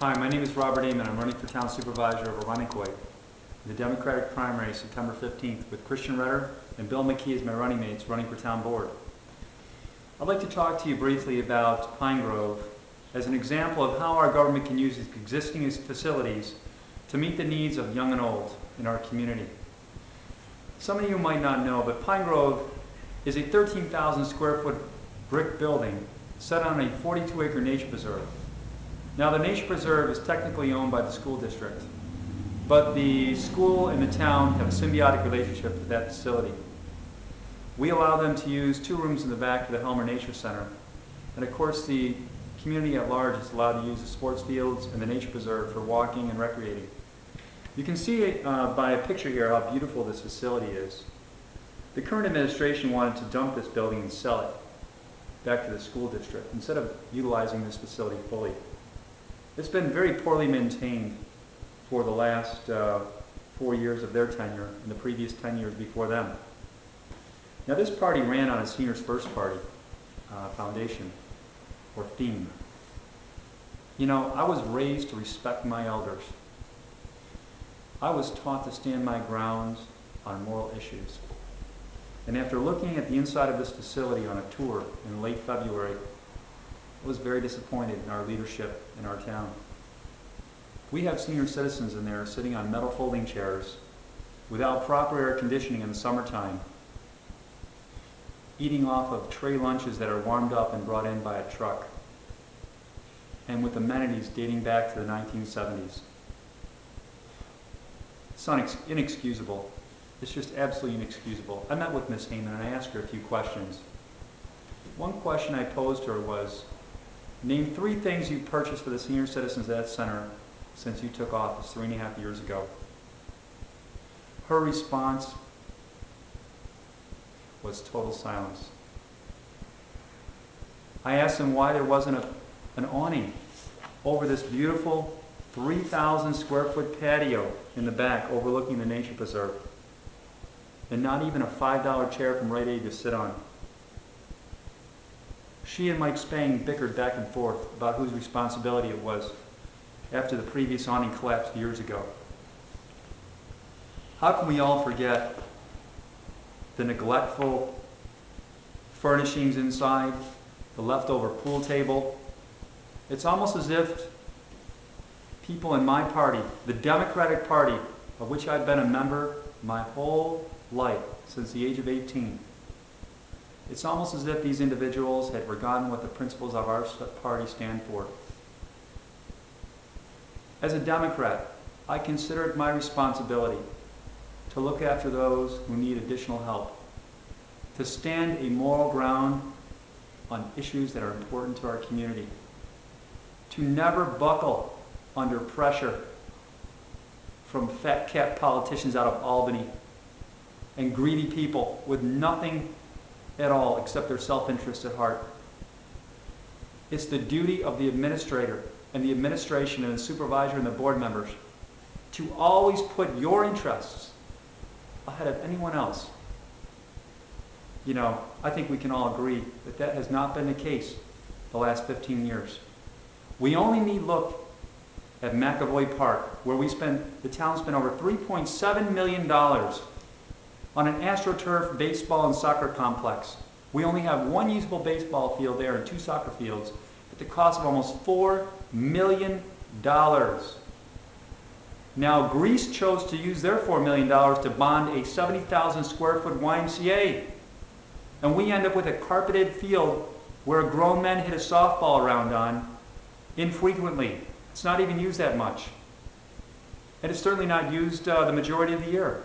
Hi, my name is Robert Ament. I'm running for Town Supervisor of Arunikoid in the Democratic primary September 15th with Christian Redder and Bill McKee as my running mates running for Town Board. I'd like to talk to you briefly about Pine Grove as an example of how our government can use its existing facilities to meet the needs of young and old in our community. Some of you might not know, but Pine Grove is a 13,000 square foot brick building set on a 42-acre nature preserve. Now, the nature preserve is technically owned by the school district, but the school and the town have a symbiotic relationship with that facility. We allow them to use 2 rooms in the back for the Helmer Nature Center, and of course the community at large is allowed to use the sports fields and the nature preserve for walking and recreating. You can see by a picture here how beautiful this facility is. The current administration wanted to dump this building and sell it back to the school district instead of utilizing this facility fully. It's been very poorly maintained for the last 4 years of their tenure and the previous 10 years before them. Now, this party ran on a Seniors First Party foundation or theme. You know, I was raised to respect my elders. I was taught to stand my ground on moral issues. And after looking at the inside of this facility on a tour in late February, I was very disappointed in our leadership in our town. We have senior citizens in there sitting on metal folding chairs without proper air conditioning in the summertime, eating off of tray lunches that are warmed up and brought in by a truck, and with amenities dating back to the 1970s. It's inexcusable. It's just absolutely inexcusable. I met with Ms. Heyman and I asked her a few questions. One question I posed to her was, name 3 things you purchased for the senior citizens at that center since you took office 3.5 years ago. Her response was total silence. I asked them why there wasn't an awning over this beautiful 3,000 square foot patio in the back overlooking the nature preserve, and not even a $5 chair from Rite Aid to sit on. She and Mike Spang bickered back and forth about whose responsibility it was after the previous awning collapsed years ago. How can we all forget the neglectful furnishings inside, the leftover pool table? It's almost as if people in my party, the Democratic Party, of which I've been a member my whole life, since the age of 18, it's almost as if these individuals had forgotten what the principles of our party stand for. As a Democrat, I consider it my responsibility to look after those who need additional help, to stand a moral ground on issues that are important to our community, to never buckle under pressure from fat cat politicians out of Albany and greedy people with nothing at all except their self-interest at heart. It's the duty of the administrator and the administration and the supervisor and the board members to always put your interests ahead of anyone else. You know, I think we can all agree that that has not been the case the last 15 years. We only need look at McAvoy Park, where the town spent over $3.7 million on an AstroTurf baseball and soccer complex. We only have 1 usable baseball field there and 2 soccer fields at the cost of almost $4 million. Now, Greece chose to use their $4 million to bond a 70,000 square foot YMCA. And we end up with a carpeted field where grown men hit a softball around on infrequently. It's not even used that much. And it's certainly not used the majority of the year.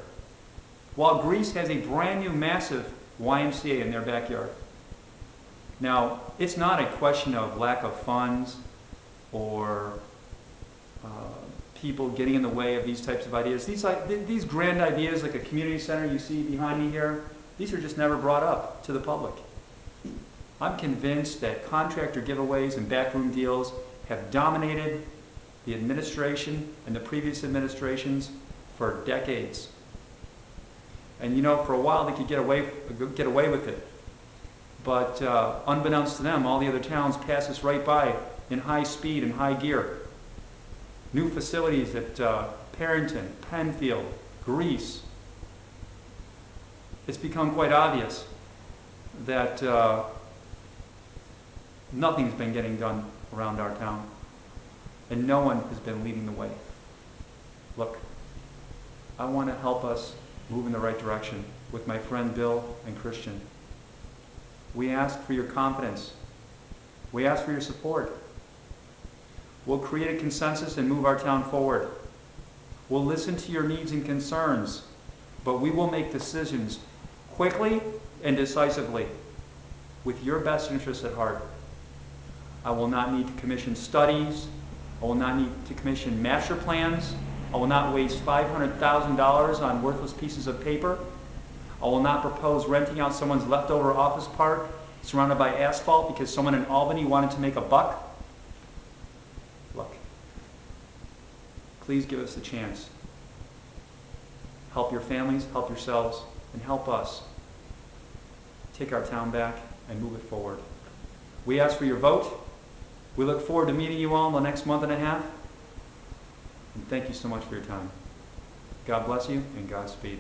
While Greece has a brand new massive YMCA in their backyard. Now, it's not a question of lack of funds or people getting in the way of these types of ideas. These grand ideas like a community center you see behind me here, these are just never brought up to the public. I'm convinced that contractor giveaways and backroom deals have dominated the administration and the previous administrations for decades. And you know, for a while they could get away with it. But unbeknownst to them, all the other towns pass us right by in high speed and high gear. new facilities at Parrington, Penfield, Greece. It's become quite obvious that nothing's been getting done around our town, and no one has been leading the way. Look, I want to help us move in the right direction with my friend Bill and Christian. We ask for your confidence. We ask for your support. We'll create a consensus and move our town forward. We'll listen to your needs and concerns, but we will make decisions quickly and decisively with your best interests at heart. I will not need to commission studies. I will not need to commission master plans. I will not waste $500,000 on worthless pieces of paper. I will not propose renting out someone's leftover office park surrounded by asphalt because someone in Albany wanted to make a buck. Look, please give us a chance. Help your families, help yourselves, and help us take our town back and move it forward. We ask for your vote. We look forward to meeting you all in the next month and a half. And thank you so much for your time. God bless you and Godspeed.